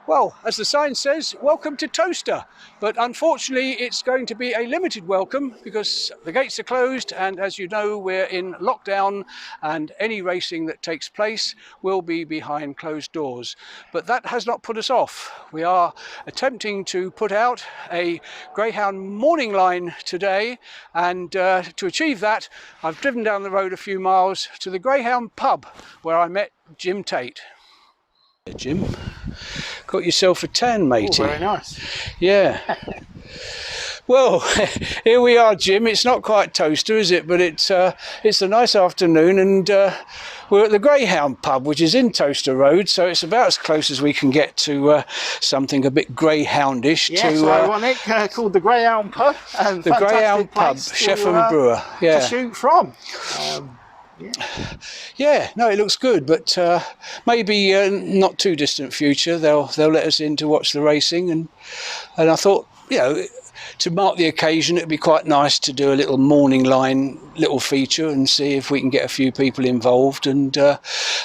Well, as the sign says, welcome to Towcester, but unfortunately it's going to be a limited welcome because the gates are closed, and as you know, we're in lockdown and any racing that takes place will be behind closed doors. But that has not put us off. We are attempting to put out a Greyhound Morning Line today, and to achieve that I've driven down the road a few miles to the Greyhound pub where I met Jim Tate. Hey, Jim. Got yourself a tan, matey. Oh, very nice. Yeah. Well, here we are, Jim. It's not quite Towcester, is it? But it's a nice afternoon, and we're at the Greyhound pub, which is in Towcester Road, so it's about as close as we can get to something a bit greyhoundish. Yes, ironic, called the Greyhound pub. The Greyhound pub, chef and brewer. Yeah. To shoot from. Yeah, no, it looks good, but maybe not too distant future they'll let us in to watch the racing, and I thought, you know, to mark the occasion it'd be quite nice to do a little morning line little feature and see if we can get a few people involved, and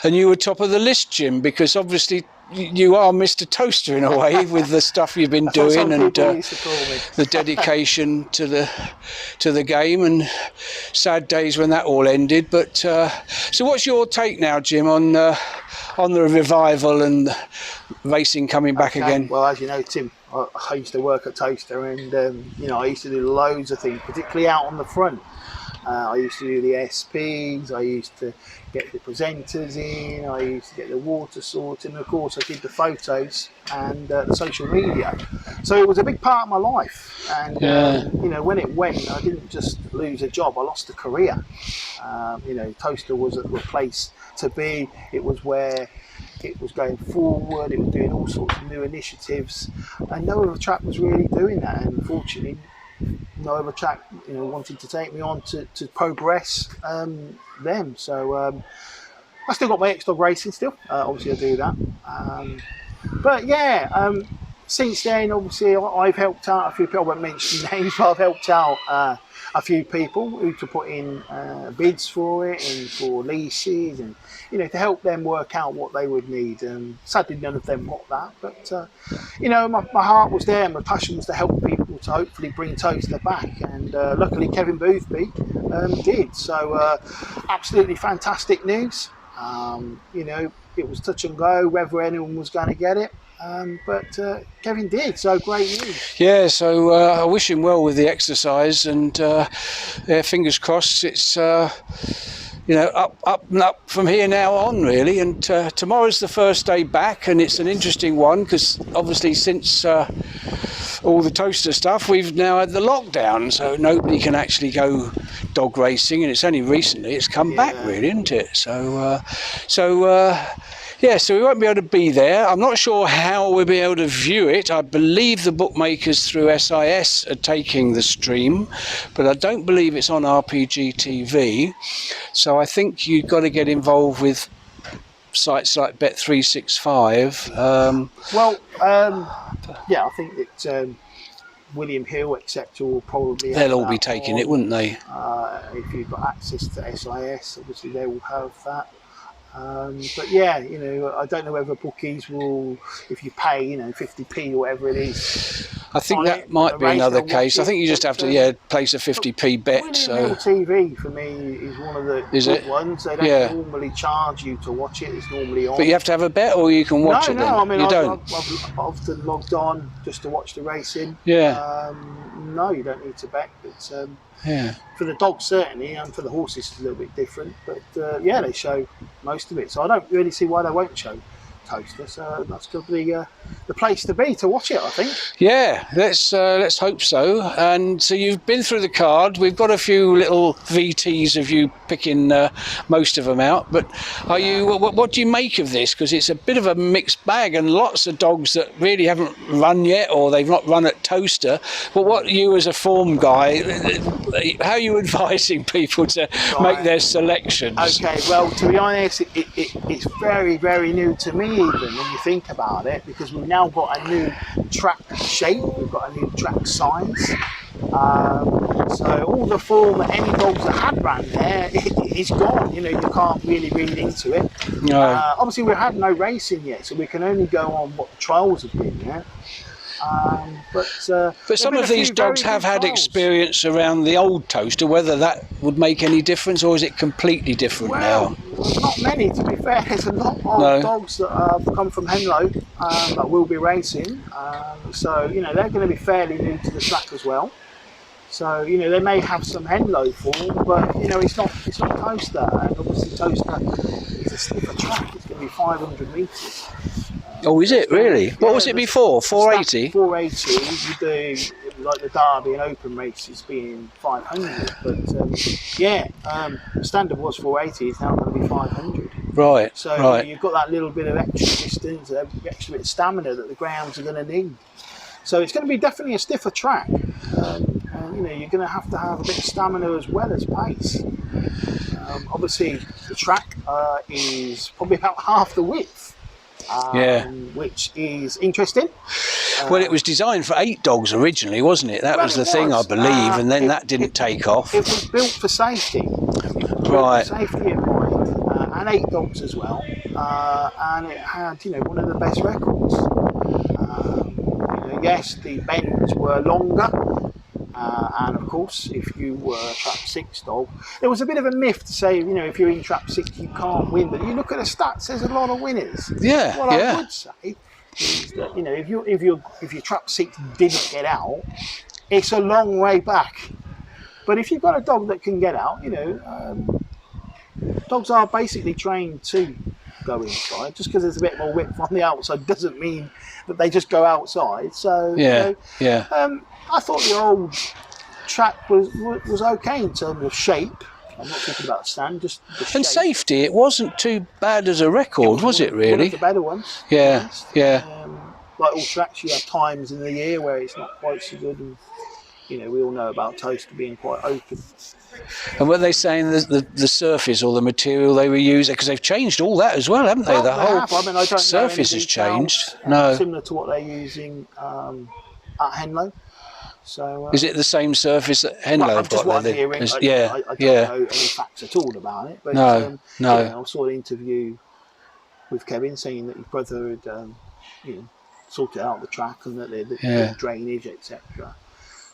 you were top of the list, Jim, because obviously you are Mr. Towcester in a way with the stuff you've been doing and the dedication to the game, and sad days when that all ended. But so what's your take now, Jim, on the revival and racing coming back again? Well, as you know, Tim, I used to work at Towcester, and you know, I used to do loads of things, particularly out on the front. I used to do the SPs, I used to get the presenters in, I used to get the water sorted, and of course I did the photos and the social media. So it was a big part of my life, and you know, when it went, I didn't just lose a job, I lost a career. You know, Towcester was a place to be. It was where it was going forward, it was doing all sorts of new initiatives, and no other track was really doing that, and unfortunately no other track, you know, wanted to take me on to progress them. So I still got my X-Dog racing still, obviously I do that. But yeah, since then, obviously I've helped out a few people. I won't mention names, but I've helped out a few people who to put in bids for it and for leases, and you know, to help them work out what they would need. Sadly, none of them got that, but you know, my heart was there, and my passion was to help people to hopefully bring Towcester back, and luckily Kevin Boothby did. So absolutely fantastic news. You know, it was touch and go whether anyone was going to get it. But Kevin did, so great news. Yeah, so I wish him well with the exercise, and fingers crossed it's you know, up and up from here now on, really. And tomorrow's the first day back, and it's an interesting one because obviously since all the Towcester stuff, we've now had the lockdown, so nobody can actually go dog racing, and it's only recently it's come back, really, isn't it? So yeah, so we won't be able to be there. I'm not sure how we'll be able to view it. I believe the bookmakers through SIS are taking the stream, but I don't believe it's on RPG TV. So I think you've got to get involved with sites like Bet365. Yeah, I think that William Hill, etc., will probably have they'll all be taking it, wouldn't they? If you've got access to SIS, obviously they will have that. But yeah, you know, I don't know whether bookies will, if you pay, you know, 50p or whatever it is. I think that might be another case. I think you just have to place a 50p bet. So TV for me is one of the good ones. They don't normally charge you to watch it. It's normally on. But you have to have a bet, or you can watch it. No, I mean, you don't. I've often logged on just to watch the racing. Yeah. No, you don't need to bet. But yeah. For the dogs certainly, and for the horses it's a little bit different. But yeah, they show most of it. So I don't really see why they won't show Towcester. So that's going to be the place to be to watch it, I think. Yeah, let's hope so. And so you've been through the card. We've got a few little VTs of you picking most of them out. But are you? What do you make of this? Because it's a bit of a mixed bag, and lots of dogs that really haven't run yet, or they've not run at Towcester. But what you, as a form guy, how are you advising people to make their selections? Okay, well, to be honest, it's very, very new to me, even when you think about it, because we've now got a new track shape, we've got a new track size. So all the form that any dogs that had ran there is gone. You know, you can't really read into it. No. Obviously, we had no racing yet, so we can only go on what the trials have been. Yeah. But some of these dogs have had experience around the old Towcester. Whether that would make any difference, or is it completely different now? Well, not many, to be fair. There's a lot of dogs that have come from Henlow that will be racing. So you know, they're going to be fairly new to the track as well. So you know, they may have some Henlow form, but you know, it's not Towcester, and obviously Towcester is a stiffer track. It's going to be 500 metres. Oh, is it really? Yeah, what was it before? 480? 480. You do like the Derby and Open races being 500, but yeah, standard was 480. It's now going to be 500. Right. So right. You've got that little bit of extra distance, extra bit of stamina that the Greyhounds are going to need. So it's going to be definitely a stiffer track, and you know, you're going to have a bit of stamina as well as pace. Obviously, the track is probably about half the width. Which is interesting. Well, it was designed for 8 dogs originally, wasn't it? That was the thing, I believe, and then that didn't take off. It was built for safety. Right. Safety in mind, and 8 dogs as well. And it had, you know, one of the best records. You know, yes, the bends were longer. And of course, if you were a trap 6 dog, there was a bit of a myth to say, you know, if you're in trap 6, you can't win. But you look at the stats, there's a lot of winners. Yeah, what I would say is that, you know, if your trap 6 didn't get out, it's a long way back. But if you've got a dog that can get out, you know, dogs are basically trained to go inside. Just because there's a bit more width on the outside doesn't mean that they just go outside. So I thought the old track was okay in terms of shape. I'm not talking about stand, just the shape. And safety, it wasn't too bad as a record, was it really? One of the better ones. Yeah. Like all tracks, you have times in the year where it's not quite so good, and you know, we all know about Towcester being quite open. And were they saying the surface or the material they were using, because they've changed all that as well, haven't they? The whole surface has changed. Similar to what they're using at Henlow. So, is it the same surface at Henlow? Well, just what I'm hearing. I don't know any facts at all about it. But, no. You know, I saw an interview with Kevin saying that his brother had, you know, sorted out the track and that the drainage, etc.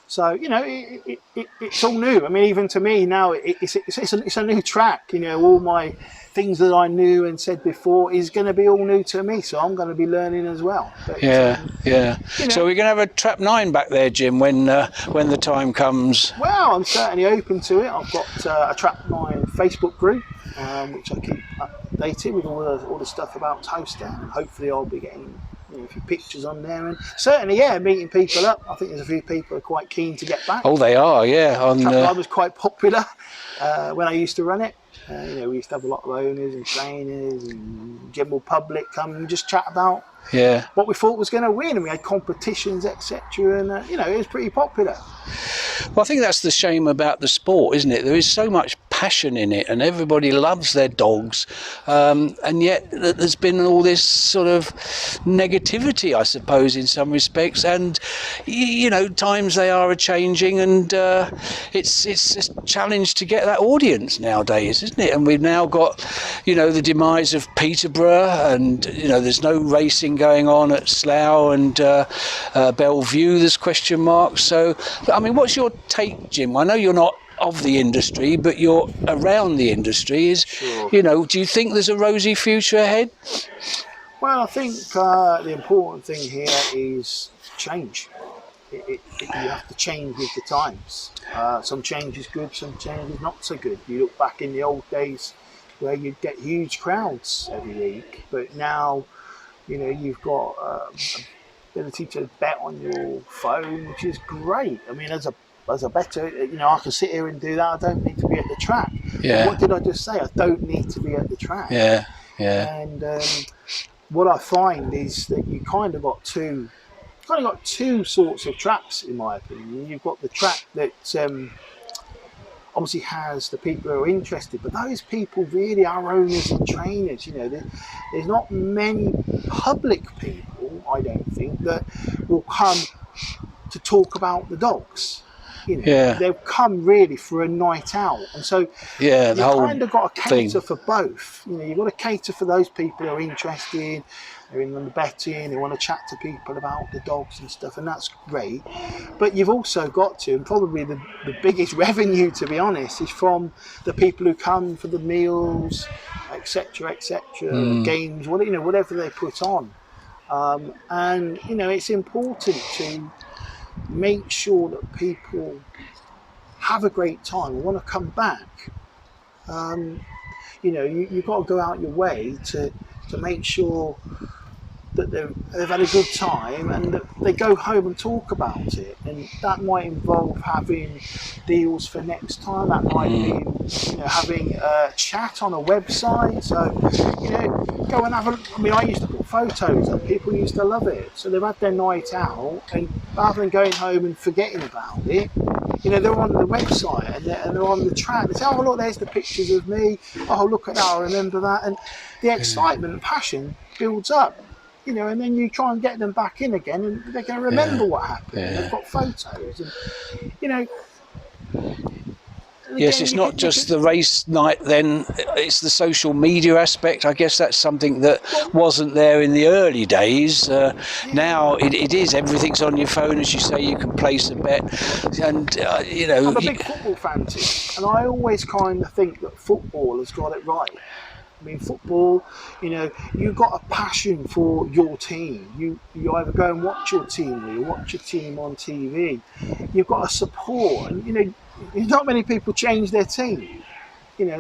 So you know, it's all new. I mean, even to me now, it's a new track. You know, all my things that I knew and said before is going to be all new to me. So I'm going to be learning as well. But, You know, so we're going to have a Trap 9 back there, Jim, when the time comes. Well, I'm certainly open to it. I've got a Trap 9 Facebook group, which I keep updated with all the stuff about Towcester. And hopefully, I'll be getting, you know, a few pictures on there, and certainly, meeting people up. I think there's a few people who are quite keen to get back. Oh, they are, Trap 9 was quite popular when I used to run it. You know, we used to have a lot of owners and trainers and general public come and just chat about what we thought was going to win, and we had competitions, etc. And you know, it was pretty popular. Well, I think that's the shame about the sport, isn't it? There is so much passion in it, and everybody loves their dogs, and yet there's been all this sort of negativity, I suppose, in some respects. And you know, times they are changing, and it's a challenge to get that audience nowadays, isn't it? And we've now got, you know, the demise of Peterborough, and you know, there's no racing going on at Slough and Bellevue. There's question marks. So, I mean, what's your take, Jim? I know you're not of the industry, but you're around the industry. You know, do you think there's a rosy future ahead? Well, I think the important thing here is change. You have to change with the times. Some change is good, some change is not so good. You look back in the old days where you'd get huge crowds every week, but now, you know, you've got ability to bet on your phone, which is great. I mean, as a better, you know, I can sit here and do that. I don't need to be at the track. Yeah. What did I just say? I don't need to be at the track. Yeah. And what I find is that you kind of got two sorts of traps, in my opinion. You've got the track that obviously has the people who are interested, but those people really are owners and trainers. You know, there's not many public people, I don't think, that will come to talk about the dogs. You know, Yeah. they'll come really for a night out, and so Yeah, the you whole kind of got to cater thing. for both. You know, you've got to cater for those people who are interested, they're in the betting, they want to chat to people about the dogs and stuff, and that's great. But you've also got to, and probably the biggest revenue, to be honest, is from the people who come for the meals, etc., or games, whatever they put on. And it's important to make sure that people have a great time and want to come back. You've got to go out your way to make sure that they've had a good time and that they go home and talk about it. And that might involve having deals for next time. That might be having a chat on a website. So go and have a. I mean, I used to put photos up. People used to love it. So they've had their night out, and rather than going home and forgetting about it, they're on the website and they're on the track. They say, oh, look, there's the pictures of me. Oh, look at that, I remember that. And the excitement and passion builds up, and then you try and get them back in again and they're going to remember what happened. Yeah. They've got photos and, and Yes, again, it's not just the race night then, it's the social media aspect. I guess that's something that wasn't there in the early days. Now it is, everything's on your phone, as you say, you can place a bet. And, I'm a big football fan too, and I always kind of think that football has got it right. I mean, football, you've got a passion for your team. You either go and watch your team or you watch your team on TV. You've got a support, and not many people change their team.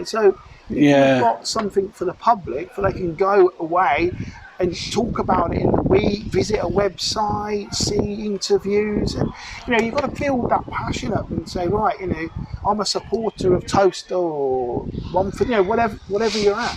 So you've got something for the public, so they can go away and talk about it in the week, visit a website, see interviews, and you've got to build that passion up and say, right, I'm a supporter of Towcester or Romford, whatever you're at,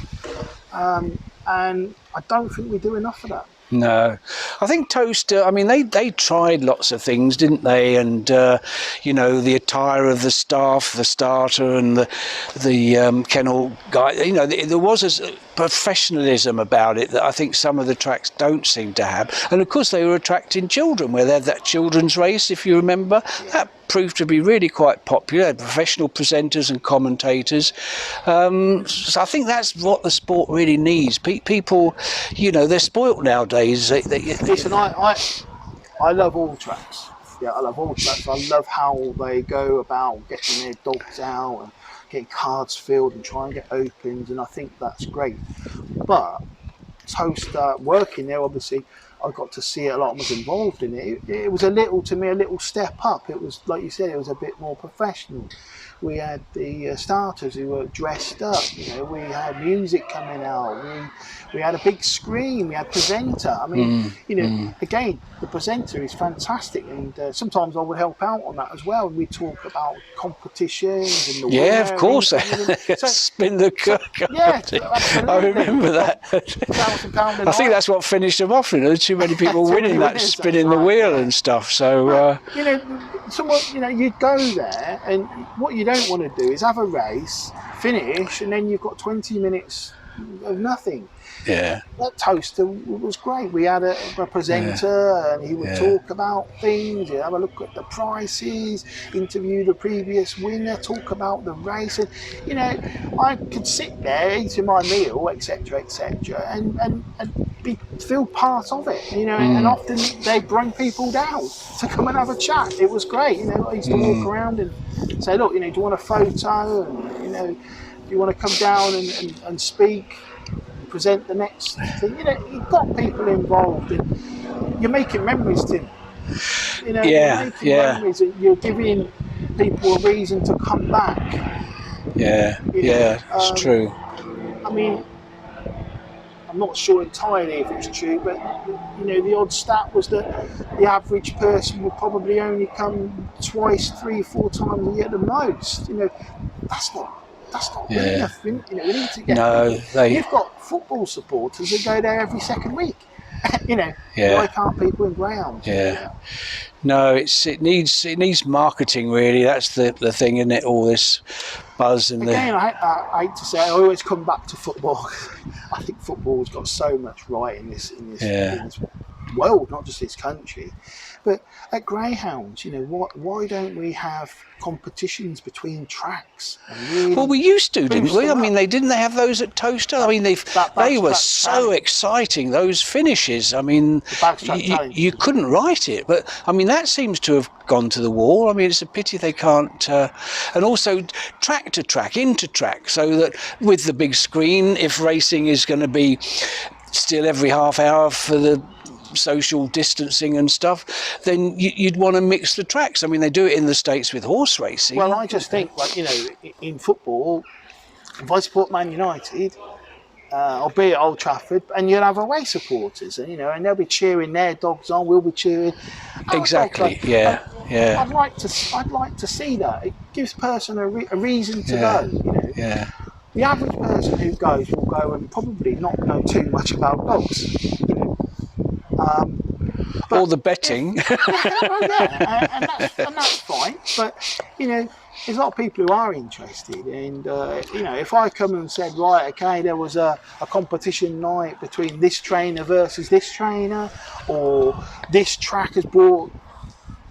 and I don't think we do enough of that. No, I think Towcester, I mean, they tried lots of things, didn't they? And, the attire of the staff, the starter and the kennel guy, there was a professionalism about it that I think some of the tracks don't seem to have. And, of course, they were attracting children, where they had that children's race, if you remember. Yeah. That proved to be really quite popular. They had professional presenters and commentators. So I think that's what the sport really needs. People, they're spoilt nowadays. Listen, I love all tracks. Yeah, I love all tracks. I love how they go about getting their dogs out and getting cards filled and trying to get opens, and I think that's great. But Towcester, working there, obviously, I got to see it a lot and was involved in it. It was a little step up. It was, like you said, it was a bit more professional. We had the starters who were dressed up. We had music coming out. We had a big screen. We had presenter. I mean, again, the presenter is fantastic, and sometimes I would help out on that as well. And we talk about competitions and the of course. So, spin the cup. Yeah, absolutely. I remember that. £1,000 I think that's what finished them off. Too many people winning that, spinning the wheel and stuff. So you'd go there, and what you don't want to do is have a race, finish, and then you've got 20 minutes of nothing. Yeah. That Towcester was great. We had a presenter, and he would talk about things. He'd have a look at the prices, interview the previous winner, talk about the race, and I could sit there eating my meal, etc., and feel part of it. And often they bring people down to come and have a chat. It was great. I used to walk around and say, look, do you want a photo? And do you want to come down and speak? Present the next thing. You've got people involved, and you're making memories, Tim. You're making memories, and you're giving people a reason to come back. It's true. I mean, I'm not sure entirely if it's true, but the odd stat was that the average person would probably only come twice, 3-4 times a year at the most. That's not good enough. We need to get. You've got football supporters that go there every second week. Why can't people in Greyhound? No, it needs marketing, really. That's the thing, isn't it? All this buzz and again, I hate to say, I always come back to football. I think football's got so much right in this world, not just this country. But at Greyhounds, why don't we have competitions between tracks and really Well, we used to, didn't boost we? I them mean, up? didn't they have those at Towcester? I mean, That they were backstrap so challenge. exciting, those finishes. I mean, The backstrap challenge. you couldn't write it. But, I mean, that seems to have gone to the wall. I mean, it's a pity they can't... and also track to track, into track, so that with the big screen, if racing is going to be still every half hour for the social distancing and stuff, then you'd want to mix the tracks. I mean, they do it in the States with horse racing. Well, I just think, like, in football, if I support Man United, albeit Old Trafford, and you'll have away supporters, and they'll be cheering their dogs on. We'll be cheering. our Exactly. dogs on. Yeah. I'd like to see that. It gives a person a reason to Yeah. go. Yeah. The average person who goes will go and probably not know too much about dogs. Or the betting. And that's fine. But there's a lot of people who are interested, and if I come and said, right, okay, there was a competition night between this trainer versus this trainer, or this track has brought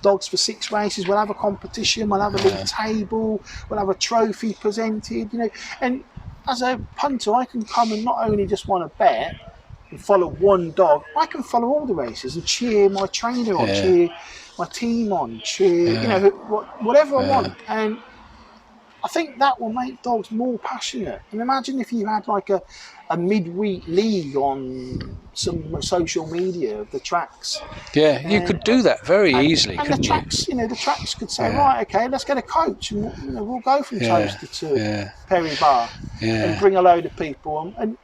dogs for 6 races, we'll have a competition, we'll have a little table, we'll have a trophy presented, and as a punter, I can come and not only just want to bet and follow one dog, I can follow all the races and cheer my trainer on, cheer my team on, cheer, whatever I want. And I think that will make dogs more passionate. And imagine if you had like a midweek league on some social media of the tracks. Yeah, you could do that very easily, and couldn't the tracks, the tracks could say, right, okay, let's get a coach, and we'll go from Towcester to Perry Bar and bring a load of people and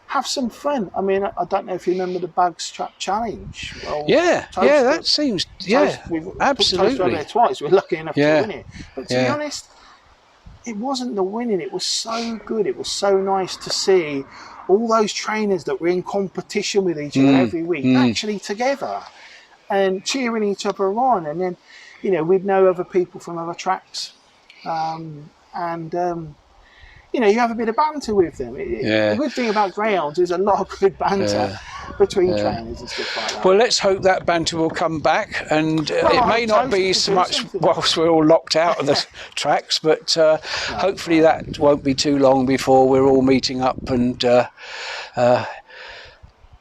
have some fun. I mean, I don't know if you remember the Bagstrap Challenge. Well, Towcester, that seems, we've absolutely. Towcester there twice. We're lucky enough to win it. But to be honest, it wasn't the winning. It was so good. It was so nice to see all those trainers that were in competition with each other every week, actually together and cheering each other on. And then, we'd know other people from other tracks. You have a bit of banter with them. The good thing about Greyhounds is a lot of good banter between trainers and stuff like that. Well, let's hope that banter will come back, and it may not be so much whilst we're all locked out of the tracks, but hopefully that won't be too long before we're all meeting up and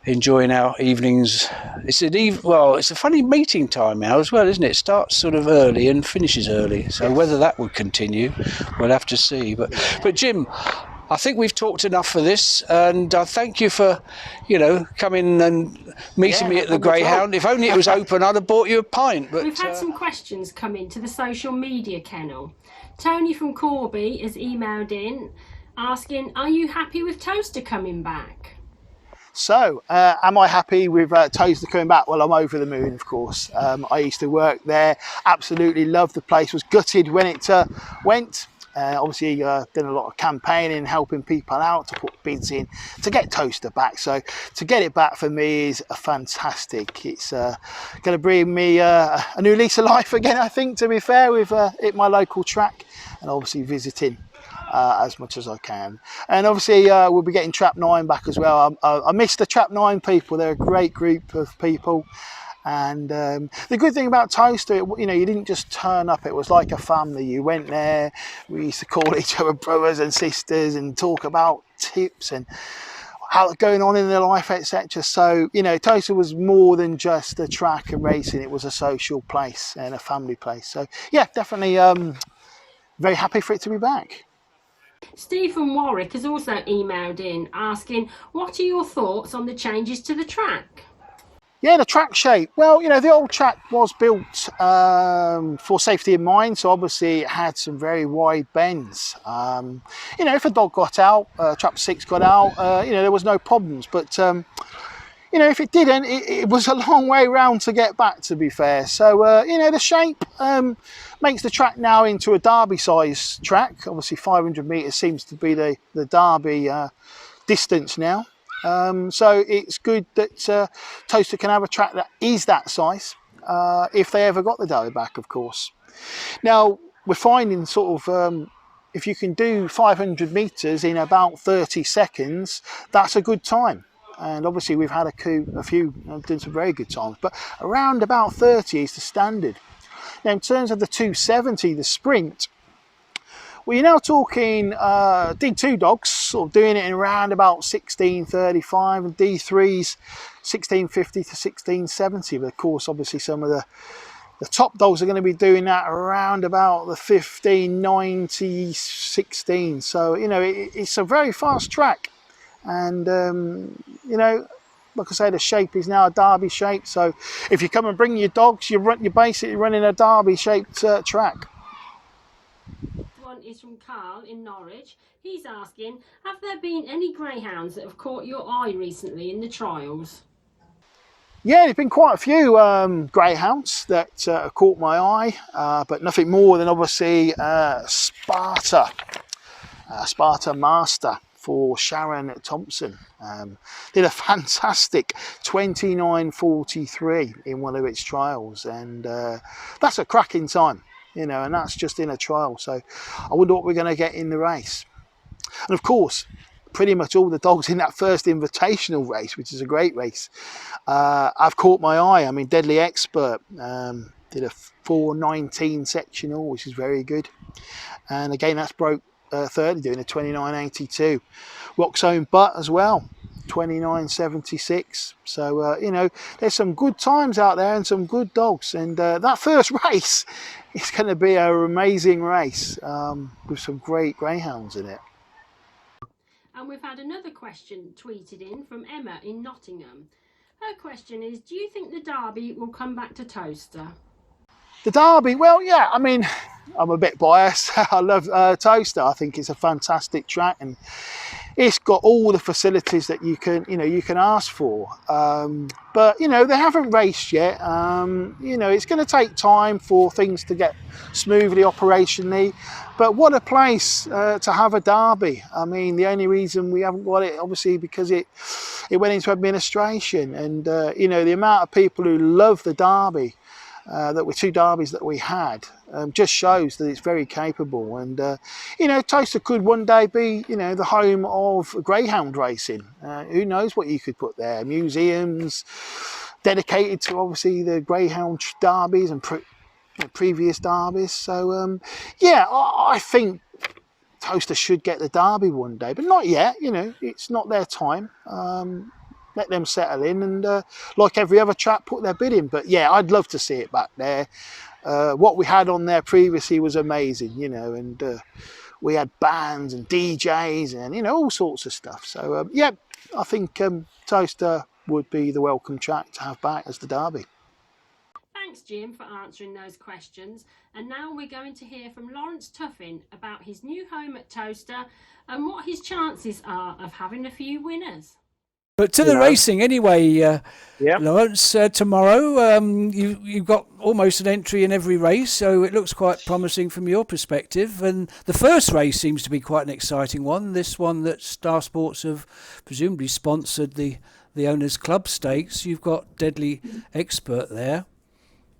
enjoying our evenings. It's a funny meeting time now as well, isn't it? It starts sort of early and finishes early, so whether that would continue, we'll have to see. But Jim, I think we've talked enough for this, and I thank you for coming and meeting me at the Greyhound. If only it was open, I'd have bought you a pint. But we've had some questions come into the social media kennel. Tony from Corby has emailed in asking, are you happy with Towcester coming back? So, am I happy with Towcester coming back? Well, I'm over the moon, of course. I used to work there, absolutely loved the place, was gutted when it went. Obviously, done a lot of campaigning, helping people out to put bids in to get Towcester back. So, to get it back for me is fantastic. It's going to bring me a new lease of life again, I think, to be fair, with my local track and obviously visiting as much as I can. And obviously we'll be getting Trap 9 back as well. I miss the Trap 9 people. They're a great group of people. And the good thing about Towcester, you didn't just turn up. It was like a family. You went there. We used to call each other brothers and sisters and talk about tips and how going on in their life, etc. So, Towcester was more than just a track and racing. It was a social place and a family place. So, yeah, definitely very happy for it to be back. Steve from Warwick has also emailed in asking, what are your thoughts on the changes to the track? Yeah, the track shape. Well, the old track was built for safety in mind, so obviously it had some very wide bends. If a dog got out, Trap 6 got out, there was no problems. But, if it didn't, it was a long way round to get back, to be fair. So, the shape makes the track now into a Derby size track. Obviously 500 metres seems to be the Derby distance now. So it's good that Towcester can have a track that is that size, if they ever got the Derby back, of course. Now, we're finding sort of, if you can do 500 metres in about 30 seconds, that's a good time. and obviously we've had a few done some very good times, but around about 30 is the standard. Now in terms of the 270, the sprint, well, you're now talking D2 dogs sort of doing it in around about 1635, and D3s 1650 to 1670. But of course, obviously some of the top dogs are going to be doing that around about the 1590, 16. So, you know, it's a very fast track. And, you know, like I say, the shape is now a derby shape. So if you come and bring your dogs, you're basically running a derby shaped track. One is from Carl in Norwich. He's asking, have there been any greyhounds that have caught your eye recently in the trials? Yeah, there's been quite a few greyhounds that have caught my eye, but nothing more than obviously Sparta Master for Sharon Thompson. Did a fantastic 29:43 in one of its trials, and that's a cracking time, you know, and that's just in a trial. So I wonder what we're going to get in the race. And of course, pretty much all the dogs in that first invitational race, which is a great race, I've caught my eye. I mean, Deadly Expert did a 4:19 sectional, which is very good. And again, that's broke 30, doing a 29:82. Rock's Own Butt as well, 29:76. So, you know, there's some good times out there and some good dogs. And that first race is going to be an amazing race with some great greyhounds in it. And we've had another question tweeted in from Emma in Nottingham. Her question is, do you think the Derby will come back to Towcester? The Derby, well, yeah, I mean, I'm a bit biased. I love Towcester. I think it's a fantastic track, and it's got all the facilities that you can ask for. But, you know, they haven't raced yet. You know, it's going to take time for things to get smoothly operationally. But what a place to have a Derby. I mean, the only reason we haven't got it, obviously, because it went into administration. And, you know, the amount of people who love the Derby, that were two derbies that we had, just shows that it's very capable. And you know, Towcester could one day be, you know, the home of greyhound racing. Who knows what you could put there? Museums dedicated to obviously the greyhound derbies and previous derbies. So yeah, I think Towcester should get the derby one day, but not yet. You know, it's not their time. Let them settle in, and like every other track, put their bid in. But yeah, I'd love to see it back there. What we had on there previously was amazing, you know, and we had bands and DJs and, you know, all sorts of stuff. So yeah, I think Towcester would be the welcome track to have back as the Derby. Thanks, Jim, for answering those questions. And now we're going to hear from Lawrence Tuffin about his new home at Towcester and what his chances are of having a few winners. But to the racing anyway, Lawrence, tomorrow you've got almost an entry in every race, so it looks quite promising from your perspective. And the first race seems to be quite an exciting one, this one that Star Sports have presumably sponsored, the Owners Club Stakes. You've got Deadly Expert there.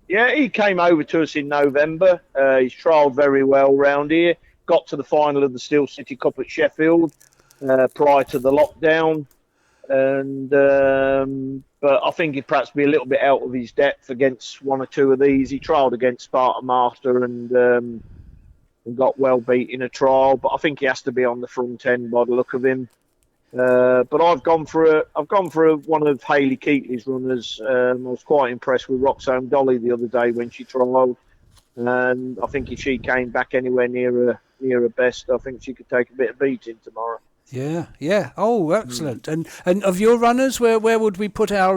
Yeah, he came over to us in November. He's trialled very well round here, got to the final of the Steel City Cup at Sheffield prior to the lockdown. And but I think he'd perhaps be a little bit out of his depth against one or two of these. He trialled against Sparta Master and got well beat in a trial, but I think he has to be on the front end by the look of him. But I've gone for one of Hayley Keatley's runners. I was quite impressed with Roxanne Dolly the other day when she trialled, and I think if she came back anywhere near her best, I think she could take a bit of beating tomorrow. Yeah. Oh, excellent. And of your runners, where would we put our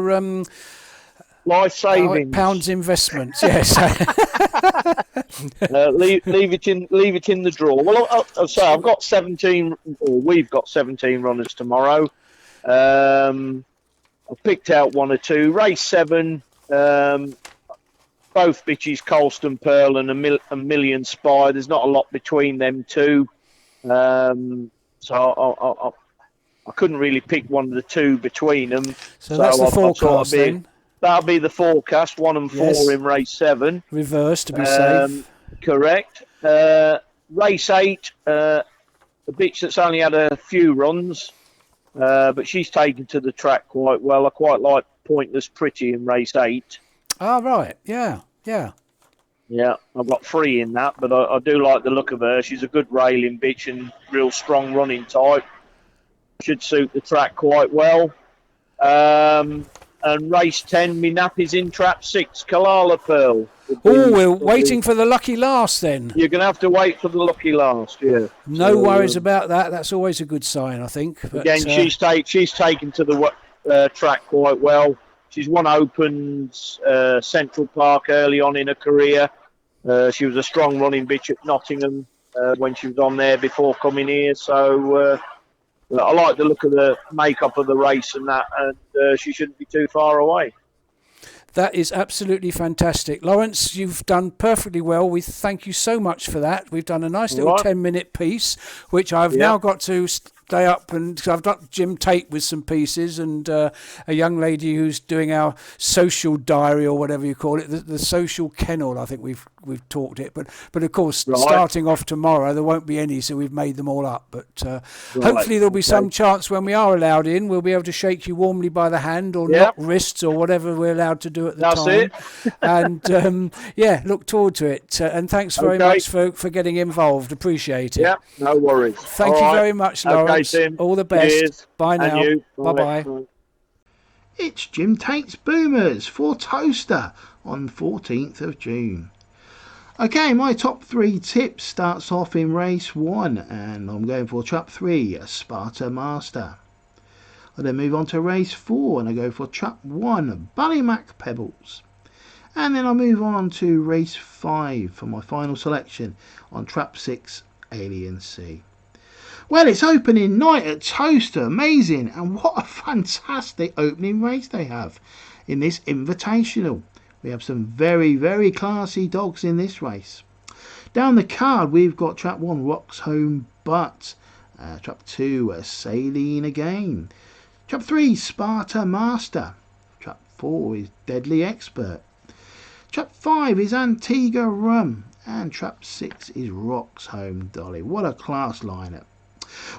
life savings pounds investments? Yes. leave it in the drawer. Well, I'll say I've got 17, or we've got 17 runners tomorrow. I've picked out one or two. Race 7, both bitches, Colston Pearl and a Million Spy. There's not a lot between them two. So I couldn't really pick one of the two between them. So that's the forecast then? That'll be the forecast, 1 and 4 in race 7. Reverse to be safe. Correct. Race 8, a bitch that's only had a few runs. but she's taken to the track quite well. I quite like Pointless Pretty in race 8. Oh, right. Yeah. Yeah. Yeah, I've got 3 in that, but I do like the look of her. She's a good railing bitch and real strong running type. Should suit the track quite well. And race 10, me nappy's in trap 6, Kalala Pearl. Oh, we're waiting for the lucky last then. You're going to have to wait for the lucky last, yeah. No worries about that. That's always a good sign, I think. But, again, she's taken to the track quite well. She's won Opens Central Park early on in her career. She was a strong running bitch at Nottingham when she was on there before coming here. So I like the look of the makeup of the race and that, and she shouldn't be too far away. That is absolutely fantastic. Lawrence, you've done perfectly well. We thank you so much for that. We've done a nice little 10-minute piece, which I've now got to stay up, and I've got Jim Tate with some pieces, and a young lady who's doing our social diary, or whatever you call it, the social kennel. I think we've talked it, but of course, starting off tomorrow, there won't be any, so we've made them all up. But hopefully there'll be some chance when we are allowed in, we'll be able to shake you warmly by the hand, or knock wrists, or whatever we're allowed to do at the time. That's it. And look forward to it. And thanks very much for getting involved. Appreciate it. Yeah, no worries. Thank you very much, Lawrence. Tim. All the best. Cheers. Bye now. Bye-bye. It's Jim Tate's Boomers for Towcester on 14th of June. Okay, my top 3 tips starts off in race 1, and I'm going for trap 3, Sparta Master. I then move on to race 4, and I go for trap 1, Ballymac Pebbles. And then I move on to race 5 for my final selection on trap 6, Alien Sea. Well, it's opening night at Towcester, amazing, and what a fantastic opening race they have in this Invitational. We have some very, very classy dogs in this race. Down the card, we've got trap 1, Rocks Home Butt, trap 2, Saline Again, trap 3, Sparta Master, trap 4 is Deadly Expert, trap 5 is Antigua Rum, and trap 6 is Rocks Home Dolly. What a class lineup.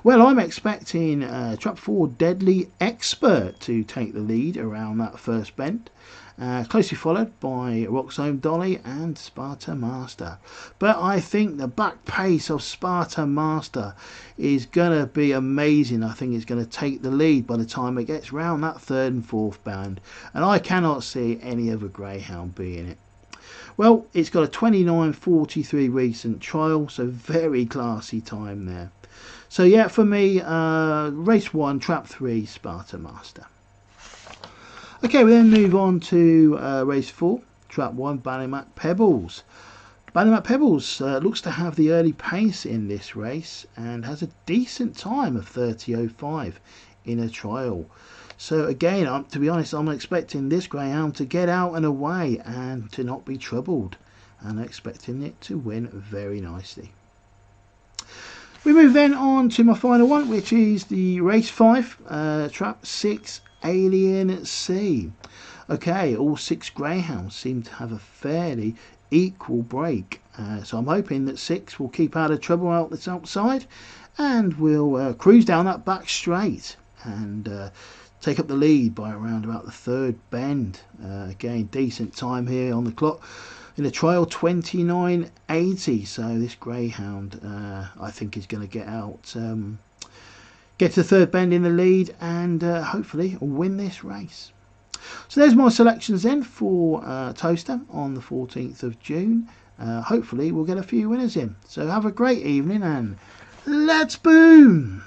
Well, I'm expecting trap 4 Deadly Expert to take the lead around that first bend, closely followed by Rocks Home Dolly and Sparta Master. But I think the back pace of Sparta Master is going to be amazing. I think it's going to take the lead by the time it gets round that third and fourth bend, and I cannot see any other greyhound being it. Well, it's got a 29.43 recent trial, so very classy time there. So yeah, for me, race 1, trap 3, Sparta Master. Okay, we then move on to race 4, trap 1, Ballymac Pebbles. Ballymac Pebbles looks to have the early pace in this race and has a decent time of 30.05 in a trial. So again, to be honest, I'm expecting this greyhound to get out and away and to not be troubled, and I'm expecting it to win very nicely. We move then on to my final one, which is the race 5, trap 6, Alien Sea. Okay, all 6 greyhounds seem to have a fairly equal break, so I'm hoping that 6 will keep out of trouble out the outside and will cruise down that back straight and take up the lead by around about the third bend. Again, decent time here on the clock in the trial, 29.80. So this greyhound I think is going to get out, get to the third bend in the lead, and hopefully win this race. So there's my selections then for Towcester on the 14th of June. Hopefully we'll get a few winners in. So have a great evening and let's boom!